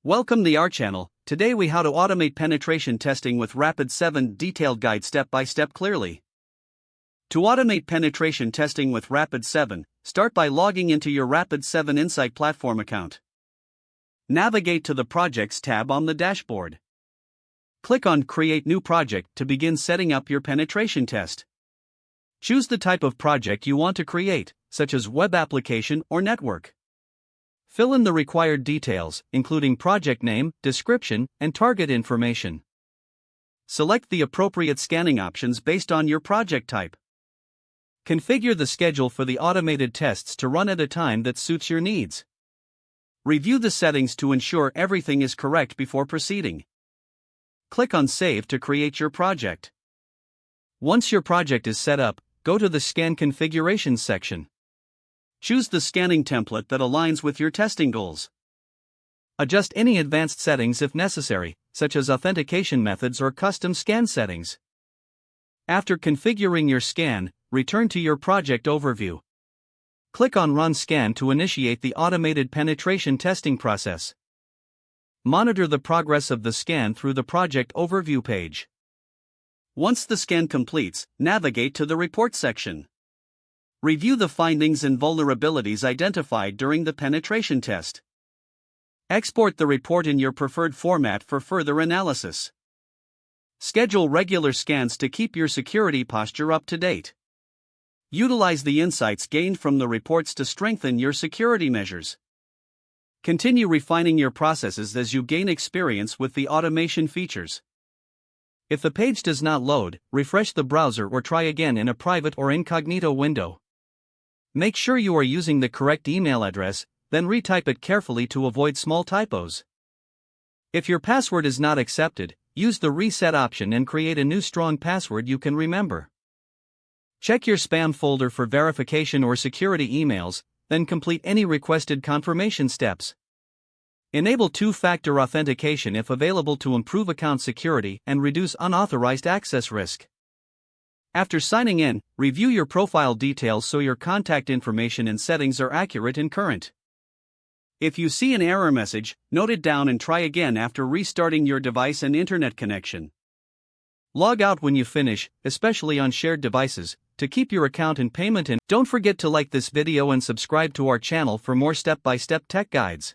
Welcome to our channel. Today we how to automate penetration testing with Rapid7 detailed guide step by step clearly. To automate penetration testing with Rapid7, start by logging into your Rapid7 Insight platform account. Navigate to the Projects tab on the dashboard. Click on Create New Project to begin setting up your penetration test. Choose the type of project you want to create, such as web application or network. Fill in the required details, including project name, description, and target information. Select the appropriate scanning options based on your project type. Configure the schedule for the automated tests to run at a time that suits your needs. Review the settings to ensure everything is correct before proceeding. Click on Save to create your project. Once your project is set up, go to the Scan Configurations section. Choose the scanning template that aligns with your testing goals. Adjust any advanced settings if necessary, such as authentication methods or custom scan settings. After configuring your scan, return to your project overview. Click on Run Scan to initiate the automated penetration testing process. Monitor the progress of the scan through the project overview page. Once the scan completes, navigate to the Report section. Review the findings and vulnerabilities identified during the penetration test. Export the report in your preferred format for further analysis. Schedule regular scans to keep your security posture up to date. Utilize the insights gained from the reports to strengthen your security measures. Continue refining your processes as you gain experience with the automation features. If the page does not load, refresh the browser or try again in a private or incognito window. Make sure you are using the correct email address, then retype it carefully to avoid small typos. If your password is not accepted, use the reset option and create a new strong password you can remember. Check your spam folder for verification or security emails, then complete any requested confirmation steps. Enable two-factor authentication if available to improve account security and reduce unauthorized access risk. After signing in, review your profile details so your contact information and settings are accurate and current. If you see an error message, note it down and try again after restarting your device and internet connection. Log out when you finish, especially on shared devices, to keep your account and payment in. Don't forget to like this video and subscribe to our channel for more step-by-step tech guides.